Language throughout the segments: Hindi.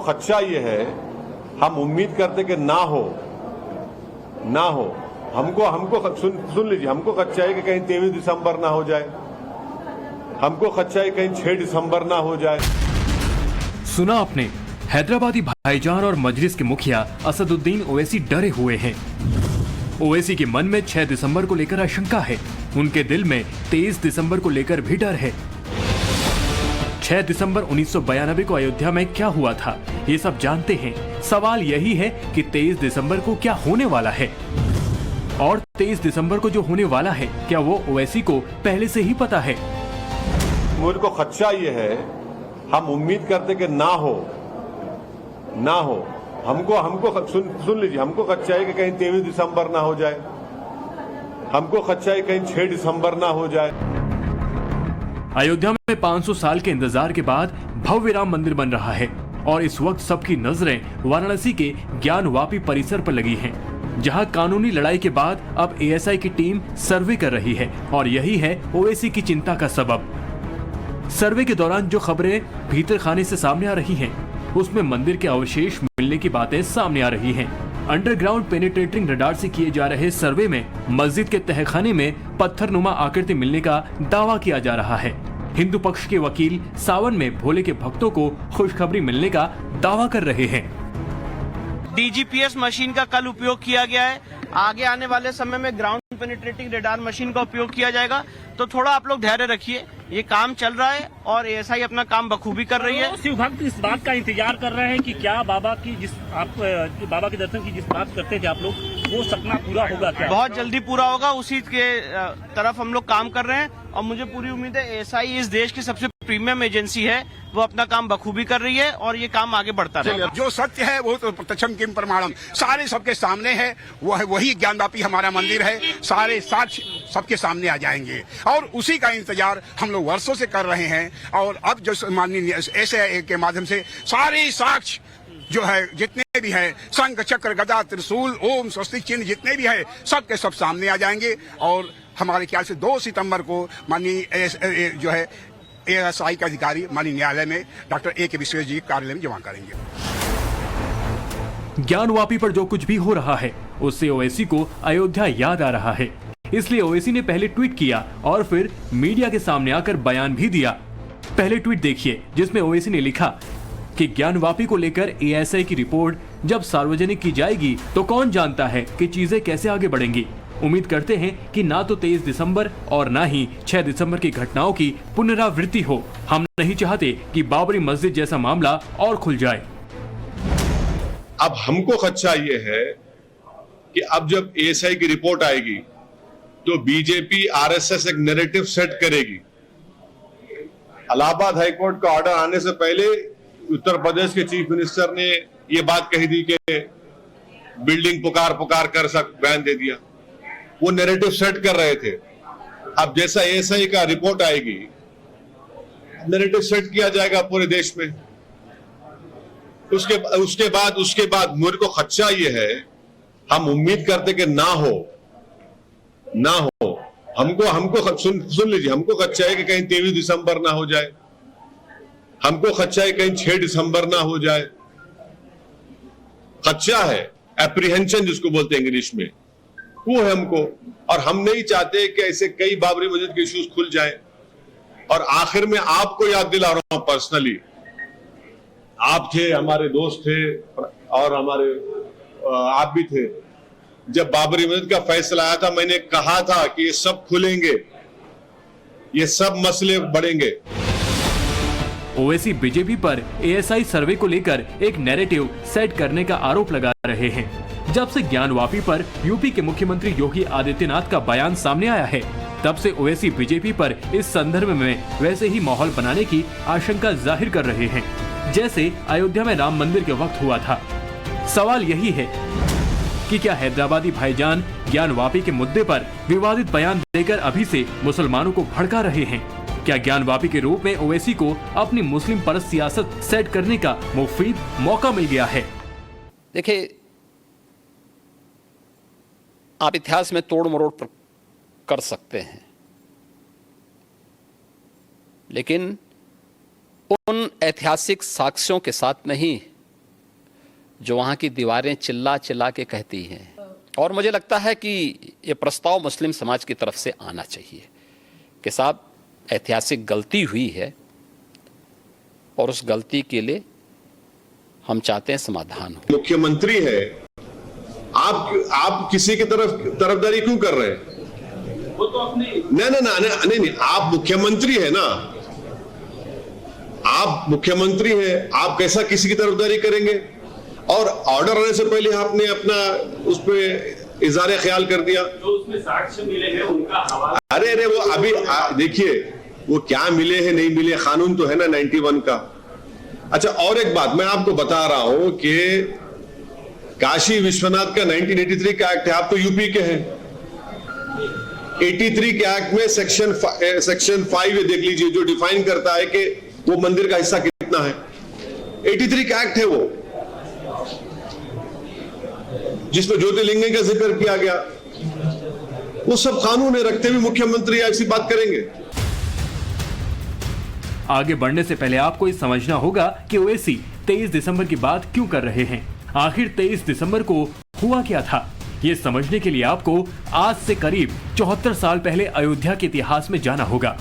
खदशा ये है, हम उम्मीद करते कि ना हो हमको सुन लीजिए, हमको खदशा है कि कहीं 23 दिसंबर ना हो जाए, हमको खदशा है कहीं 6 दिसंबर ना हो जाए। सुना आपने, हैदराबादी भाईजान और मजलिस के मुखिया असदुद्दीन ओवैसी डरे हुए हैं। ओवैसी के मन में 6 दिसंबर को लेकर आशंका है, उनके दिल में 23 दिसंबर को लेकर भी डर है। 6 दिसंबर 1992 को अयोध्या में क्या हुआ था, ये सब जानते हैं। सवाल यही है कि 23 दिसंबर को क्या होने वाला है, और 23 दिसंबर को जो होने वाला है, क्या वो ओवैसी को पहले से ही पता है? मुझे को खदशा ये है, हम उम्मीद करते कि ना हो हमको सुन लीजिए, हमको खदशा है कि कहीं 23 दिसंबर ना हो जाए, हमको खदशा है कहीं 6 दिसंबर ना हो जाए। अयोध्या में 500 साल के इंतजार के बाद भव्य राम मंदिर बन रहा है, और इस वक्त सबकी नजरें वाराणसी के ज्ञानवापी परिसर पर लगी हैं, जहां कानूनी लड़ाई के बाद अब एएसआई की टीम सर्वे कर रही है, और यही है ओवैसी की चिंता का सबब। सर्वे के दौरान जो खबरें भीतर खाने से सामने आ रही हैं, उसमें मंदिर के अवशेष मिलने की बातें सामने आ रही हैं। अंडरग्राउंड पेनिट्रेटिंग रडार से किए जा रहे सर्वे में मस्जिद के तहखाने में पत्थरनुमा आकृति मिलने का दावा किया जा रहा है। हिंदू पक्ष के वकील सावन में भोले के भक्तों को खुशखबरी मिलने का दावा कर रहे हैं। डीजीपीएस मशीन का कल उपयोग किया गया है, आगे आने वाले समय में ग्राउंड पेनिट्रेटिंग रडार मशीन का उपयोग किया जाएगा, तो थोड़ा आप लोग धैर्य रखिए, ये काम चल रहा है और एएसआई अपना काम बखूबी कर रही है। शिव भक्त इस बात का इंतजार कर रहे हैं कि क्या बाबा के दर्शन की जिस बात करते थे आप लोग, वो सपना पूरा होगा क्या? बहुत जल्दी पूरा होगा, उसी के तरफ हम लोग काम कर रहे हैं, और मुझे पूरी उम्मीद है एएसआई इस देश की सबसे प्रीमियम एजेंसी है, वो अपना काम बखूबी कर रही है और ये काम आगे बढ़ता रहेगा। जो सत्य है वो तो प्रत्यक्षम किम प्रमाणम, सारे सबके सामने है, वो है वही ज्ञानवापी हमारा मंदिर है, सारे साक्ष्य सबके सामने आ जाएंगे, और उसी का इंतजार हम लोग वर्षों से कर रहे हैं। और अब जो माननीय एएसआई के माध्यम से सारे साक्ष्य जो है, जितने भी है, शंख चक्र गदा त्रिशूल ओम स्वस्तिक चिन्ह जितने भी है, सबके सब सामने आ जाएंगे, और हमारे ख्याल से 2 सितंबर को माननीय जो है एएसआई का अधिकारी माननीय न्यायालय में डॉक्टर ए के विश्वेश जी कार्यालय में जमा करेंगे। ज्ञानवापी पर जो कुछ भी हो रहा है, उससे ओवैसी को अयोध्या याद आ रहा है, इसलिए ओवैसी ने पहले ट्वीट किया और फिर मीडिया के सामने आकर बयान भी दिया। पहले ट्वीट देखिए, जिसमें ओवैसी ने लिखा कि ज्ञानवापी को लेकर एएसआई की रिपोर्ट जब सार्वजनिक की जाएगी तो कौन जानता है कि चीजें कैसे आगे बढ़ेंगी। उम्मीद करते हैं कि ना तो 23 दिसंबर और ना ही 6 दिसंबर की घटनाओं की पुनरावृत्ति हो। हम नहीं चाहते कि बाबरी मस्जिद जैसा मामला और खुल जाए। अब हमको खदशा ये है कि अब जब एएसआई की रिपोर्ट आएगी तो बीजेपी आरएसएस एक नैरेटिव सेट करेगी। इलाहाबाद हाईकोर्ट का ऑर्डर आने से पहले उत्तर प्रदेश के चीफ मिनिस्टर ने ये बात कही थी कि बिल्डिंग पुकार कर बयान दे दिया, वो नैरेटिव सेट कर रहे थे। अब जैसा एएसआई का रिपोर्ट आएगी, नैरेटिव सेट किया जाएगा पूरे देश में। उसके बाद मुझे को खदशा ये है, हम उम्मीद करते कि ना हो हमको सुन लीजिए, हमको खदशा है कि कहीं 23 दिसंबर ना हो जाए, हमको खदशा है कहीं 6 दिसंबर ना हो जाए। खदशा है, एप्रीहेंशन जिसको बोलते हैं इंग्लिश में, वो है हमको। और हम नहीं चाहते कि ऐसे कई बाबरी मस्जिद के इश्यूज खुल जाएं। और आखिर में आपको याद दिला रहा हूं पर्सनली, आप थे, हमारे दोस्त थे, और हमारे आप भी थे, जब बाबरी मस्जिद का फैसला आया था, मैंने कहा था कि ये सब खुलेंगे, ये सब मसले बढ़ेंगे। ओवैसी बीजेपी पर एएसआई सर्वे को लेकर एक नैरेटिव सेट करने का आरोप लगा रहे हैं। जब से ज्ञानवापी पर यूपी के मुख्यमंत्री योगी आदित्यनाथ का बयान सामने आया है, तब से ओवैसी बीजेपी पर इस संदर्भ में वैसे ही माहौल बनाने की आशंका जाहिर कर रहे हैं, जैसे अयोध्या में राम मंदिर के वक्त हुआ था। सवाल यही है कि क्या हैदराबादी भाईजान ज्ञानवापी के मुद्दे पर विवादित बयान देकर अभी से मुसलमानों को भड़का रहे हैं? क्या ज्ञानवापी के रूप में ओवैसी को अपनी मुस्लिम परस्त सियासत सेट करने का मुफीद मौका मिल गया है? देखिए, आप इतिहास में तोड़ मरोड़ कर सकते हैं, लेकिन उन ऐतिहासिक साक्ष्यों के साथ नहीं जो वहाँ की दीवारें चिल्ला चिल्ला के कहती हैं। और मुझे लगता है कि ये प्रस्ताव मुस्लिम समाज की तरफ से आना चाहिए कि साहब ऐतिहासिक गलती हुई है और उस गलती के लिए हम चाहते हैं समाधान हो। मुख्यमंत्री है, आप किसी की तरफदारी क्यों कर रहे हैं? वो तो अपनी नहीं, आप मुख्यमंत्री है ना, आप मुख्यमंत्री हैं, आप कैसा किसी की तरफदारी करेंगे? और ऑर्डर आने से पहले आपने अपना उस पे इज़हार ख्याल कर दिया। जो उसमें साक्ष्य मिले हैं उनका हवाला। अरे वो अभी देखिए वो क्या मिले हैं नहीं मिले, कानून तो है ना 91 का। अच्छा, और एक बात मैं आपको बता रहा हूं कि काशी विश्वनाथ का 1983 का एक्ट है, आप तो यूपी के हैं। 83 के एक्ट में सेक्शन 5 देख लीजिए, जो डिफाइन करता है कि वो मंदिर का हिस्सा कितना है। 83 का एक्ट है वो, जिसमें ज्योतिर्लिंग का जिक्र किया गया। वो सब कानून है, रखते हुए मुख्यमंत्री ऐसी बात करेंगे। आगे बढ़ने से पहले आपको ये समझना होगा कि ओवैसी 23 दिसंबर की बात क्यों कर रहे हैं। आखिर 23 दिसंबर को हुआ क्या था, ये समझने के लिए आपको आज से करीब 74 साल पहले अयोध्या के इतिहास में जाना होगा।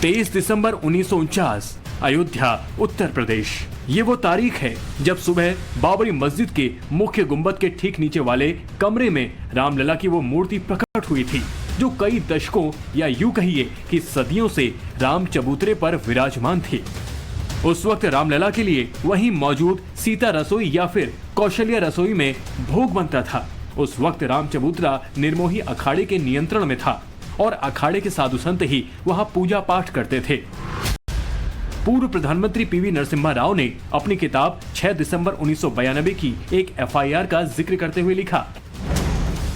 23 दिसंबर 1949, अयोध्या, उत्तर प्रदेश। ये वो तारीख है जब सुबह बाबरी मस्जिद के मुख्य गुंबद के ठीक नीचे वाले कमरे में रामलला की वो मूर्ति प्रकट हुई थी, जो कई दशकों या यूं कहिए कि सदियों से राम चबूतरे पर विराजमान थी। उस वक्त रामलला के लिए वहीं मौजूद सीता रसोई या फिर कौशल्या रसोई में भोग बनता था। उस वक्त राम चबूतरा निर्मोही अखाड़े के नियंत्रण में था और अखाड़े के साधु संत ही वहां पूजा पाठ करते थे। पूर्व प्रधानमंत्री पीवी नरसिम्हा राव ने अपनी किताब 6 दिसंबर 1992 की एक एफआईआर का जिक्र करते हुए लिखा,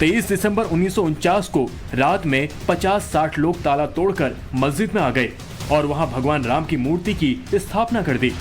23 दिसंबर 1949 को रात में 50-60 लोग ताला तोड़कर मस्जिद में आ गए और वहां भगवान राम की मूर्ति की स्थापना कर दी।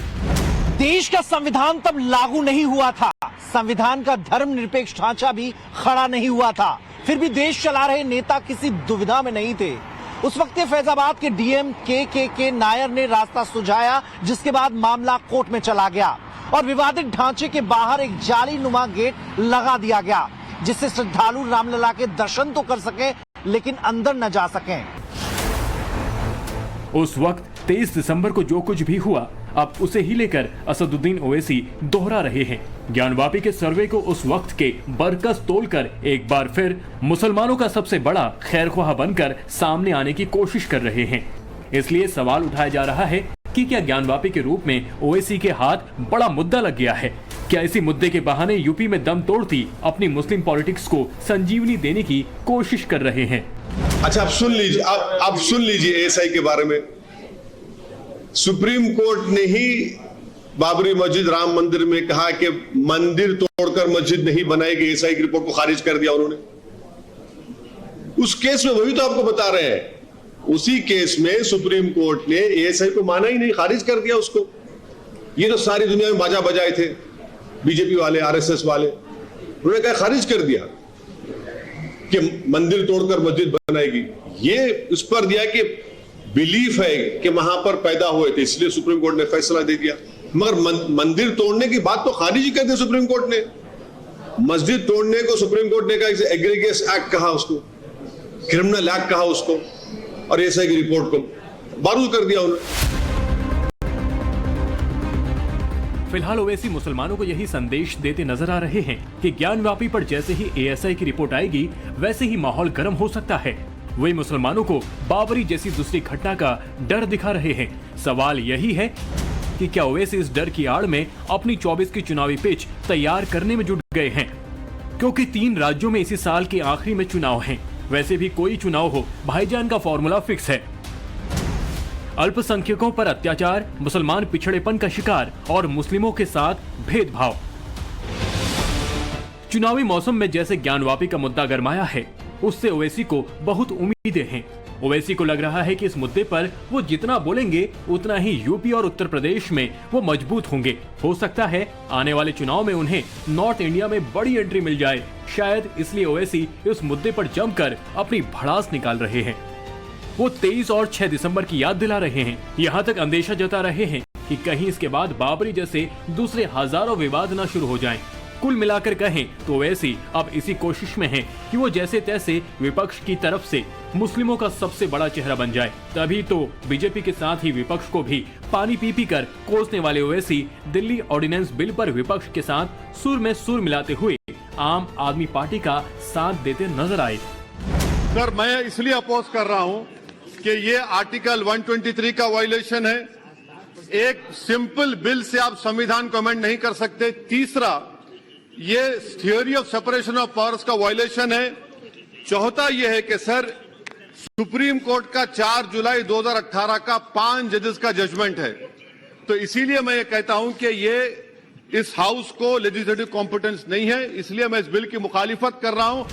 देश का संविधान तब लागू नहीं हुआ था, संविधान का धर्मनिरपेक्ष ढांचा भी खड़ा नहीं हुआ था, फिर भी देश चला रहे नेता किसी दुविधा में नहीं थे। उस वक्त फैजाबाद के डीएम के नायर ने रास्ता सुझाया, जिसके बाद मामला कोर्ट में चला गया और विवादित ढांचे के बाहर एक जाली नुमा गेट लगा दिया गया, जिससे श्रद्धालु रामलला के दर्शन तो कर सके लेकिन अंदर न जा सकें। उस वक्त 23 दिसंबर को जो कुछ भी हुआ, अब उसे ही लेकर असदुद्दीन ओवैसी दोहरा रहे हैं। ज्ञानवापी के सर्वे को उस वक्त के बरकस तोड़कर एक बार फिर मुसलमानों का सबसे बड़ा खैरख्वाह बनकर सामने आने की कोशिश कर रहे हैं। इसलिए सवाल उठाया जा रहा है कि क्या ज्ञानवापी के रूप में ओवैसी के हाथ बड़ा मुद्दा लग गया है? क्या इसी मुद्दे के बहाने यूपी में दम तोड़ती अपनी मुस्लिम पॉलिटिक्स को संजीवनी देने की कोशिश कर रहे हैं? अच्छा, आप सुन लीजिए एएसआई के बारे में। सुप्रीम कोर्ट ने ही बाबरी मस्जिद राम मंदिर में कहा कि मंदिर तोड़कर मस्जिद नहीं बनाएगी, एएसआई की रिपोर्ट को खारिज कर दिया उन्होंने। उस केस में वही तो आपको बता रहे हैं, उसी केस में सुप्रीम कोर्ट ने एएसआई को माना ही नहीं, खारिज कर दिया उसको। ये तो सारी दुनिया में बाजा बजाए थे बीजेपी वाले, आरएसएस वाले, उन्होंने कहा खारिज कर दिया कि मंदिर तोड़कर मस्जिद बनाएगी। ये उस पर दिया कि बिलीफ है कि वहां पर पैदा हुए थे, इसलिए सुप्रीम कोर्ट ने फैसला दे दिया। मगर मंदिर तोड़ने की बात तो खारिज ही कर दी सुप्रीम कोर्ट ने। मस्जिद तोड़ने को सुप्रीम कोर्ट ने कहा एग्रीगेस एक्ट कहा उसको, क्रिमिनल एक्ट कहा उसको, और एएसआई की रिपोर्ट को बारूद कर दिया उन्होंने। फिलहाल ओवैसी मुसलमानों को यही संदेश देते नजर आ रहे हैं कि ज्ञानवापी पर जैसे ही एएसआई की रिपोर्ट आएगी, वैसे ही माहौल गर्म हो सकता है। वे मुसलमानों को बाबरी जैसी दूसरी घटना का डर दिखा रहे हैं। सवाल यही है कि क्या ओवैसी इस डर की आड़ में अपनी 24 की चुनावी पिच तैयार करने में जुट गए हैं? क्योंकि 3 राज्यों में इसी साल के आखिरी में चुनाव हैं। वैसे भी कोई चुनाव हो, भाईजान का फॉर्मूला फिक्स है। अल्पसंख्यकों पर अत्याचार, मुसलमान पिछड़ेपन का शिकार और मुस्लिमों के साथ भेदभाव। चुनावी मौसम में जैसे ज्ञानवापी का मुद्दा गरमाया है, उससे ओवैसी को बहुत उम्मीदें हैं। ओवैसी को लग रहा है कि इस मुद्दे पर वो जितना बोलेंगे उतना ही यूपी और उत्तर प्रदेश में वो मजबूत होंगे। हो सकता है आने वाले चुनाव में उन्हें नॉर्थ इंडिया में बड़ी एंट्री मिल जाए। शायद इसलिए ओवैसी इस मुद्दे पर जमकर अपनी भड़ास निकाल रहे हैं। वो 23 और 6 दिसंबर की याद दिला रहे हैं। यहाँ तक अंदेशा जता रहे हैं कि कहीं इसके बाद बाबरी जैसे दूसरे हजारों विवाद न शुरू हो जाएं। कुल मिलाकर कहें तो ओवैसी अब इसी कोशिश में है कि वो जैसे तैसे विपक्ष की तरफ से मुस्लिमों का सबसे बड़ा चेहरा बन जाए। तभी तो बीजेपी के साथ ही विपक्ष को भी पानी पी पी कर कोसने वाले ओवैसी दिल्ली ऑर्डिनेंस बिल पर विपक्ष के साथ सुर में सुर मिलाते हुए आम आदमी पार्टी का साथ देते नजर आए। सर, मैं इसलिए अपोज कर रहा हूं कि ये आर्टिकल 123 का वायलेशन है। एक सिंपल बिल से आप संविधान को अमेंड नहीं कर सकते। तीसरा, ये theory of separation of powers का वायलेशन है। चौथा ये है कि सर, सुप्रीम कोर्ट का 4 जुलाई 2018 का 5 जजेस का जजमेंट है। तो इसीलिए मैं ये कहता हूं कि ये इस हाउस को लेजिस्लेटिव कॉम्पिटेंस नहीं है, इसलिए मैं इस बिल की मुखालिफत कर रहा हूं।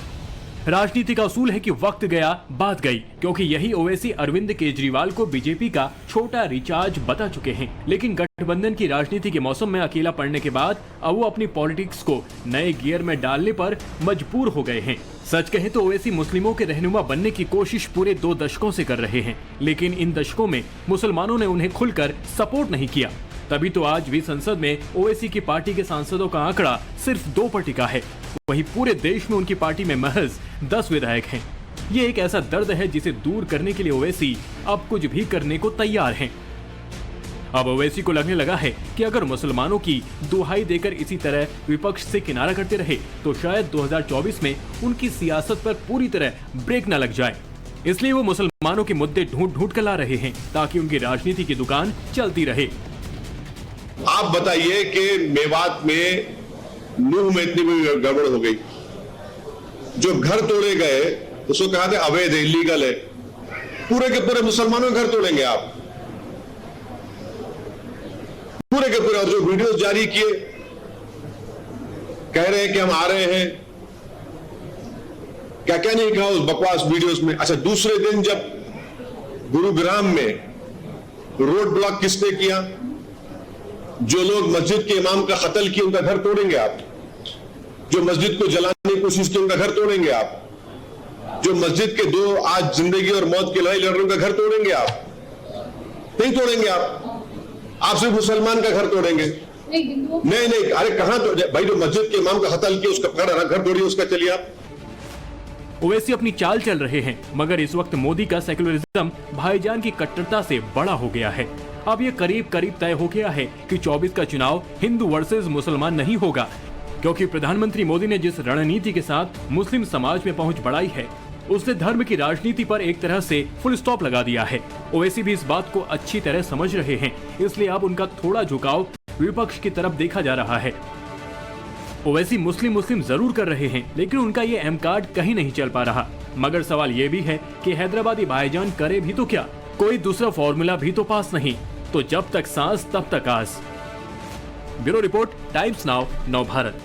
राजनीति का असूल है कि वक्त गया बात गई, क्योंकि यही ओवैसी अरविंद केजरीवाल को बीजेपी का छोटा रिचार्ज बता चुके हैं। लेकिन गठबंधन की राजनीति के मौसम में अकेला पड़ने के बाद अब वो अपनी पॉलिटिक्स को नए गियर में डालने पर मजबूर हो गए हैं। सच कहें तो ओवैसी मुस्लिमों के रहनुमा बनने की कोशिश पूरे 2 दशकों से कर रहे हैं, लेकिन इन दशकों में मुसलमानों ने उन्हें खुलकर सपोर्ट नहीं किया। तभी तो आज भी संसद में ओवैसी की पार्टी के सांसदों का आंकड़ा सिर्फ 2 पर टिका है। वहीं पूरे देश में उनकी पार्टी में महज 10 विधायक हैं। ये एक ऐसा दर्द है जिसे दूर करने के लिए ओवैसी अब कुछ भी करने को तैयार हैं। अब ओवैसी को लगने लगा है कि अगर मुसलमानों की दुहाई देकर इसी तरह विपक्ष से किनारा करते रहे तो शायद 2024 में उनकी सियासत पर पूरी तरह ब्रेक न लग जाए। इसलिए वो मुसलमानों के मुद्दे ढूंढ कर ला रहे हैं ताकि उनकी राजनीति की दुकान चलती रहे। आप बताइए कि मेवात में नूह में इतनी बड़ी गड़बड़ हो गई, जो घर तोड़े गए उसको कहा था अवैध है, इलीगल है। पूरे के पूरे मुसलमानों के घर तोड़ेंगे आप, पूरे के पूरे। और जो वीडियोस जारी किए, कह रहे हैं कि हम आ रहे हैं, क्या क्या नहीं कहा उस बकवास वीडियोस में। अच्छा, दूसरे दिन जब गुरुग्राम में रोड ब्लॉक किसने किया, जो लोग मस्जिद के इमाम का कत्ल किए उनका घर तोड़ेंगे आप, जो मस्जिद को जलाने की कोशिश की उनका घर तोड़ेंगे आप, जो मस्जिद के 2 आज जिंदगी और मौत की लड़ाई लड़ रहे उनका घर तोड़ेंगे आप? नहीं तोड़ेंगे आप सिर्फ मुसलमान का घर तोड़ेंगे। नहीं, अरे कहां तो भाई, जो मस्जिद के इमाम का कत्ल किया उसका घर तोड़िए, उसका चलिए आप। ओवैसी अपनी चाल चल रहे हैं, मगर इस वक्त मोदी का सेक्युलरिज्म भाईजान की कट्टरता से बड़ा हो गया है। अब ये करीब करीब तय हो गया है कि 24 का चुनाव हिंदू वर्सेस मुसलमान नहीं होगा, क्योंकि प्रधानमंत्री मोदी ने जिस रणनीति के साथ मुस्लिम समाज में पहुंच बढ़ाई है, उसने धर्म की राजनीति पर एक तरह से फुल स्टॉप लगा दिया है। ओवैसी भी इस बात को अच्छी तरह समझ रहे हैं, इसलिए अब उनका थोड़ा झुकाव विपक्ष की तरफ देखा जा रहा है। ओवैसी मुस्लिम जरूर कर रहे हैं, लेकिन उनका ये एम कार्ड कहीं नहीं चल पा रहा। मगर सवाल ये भी है कि हैदराबादी भाईजान करे भी तो क्या, कोई दूसरा फॉर्मूला भी तो पास नहीं। तो जब तक सांस तब तक आस। ब्यूरो रिपोर्ट, टाइम्स नाउ, नव भारत।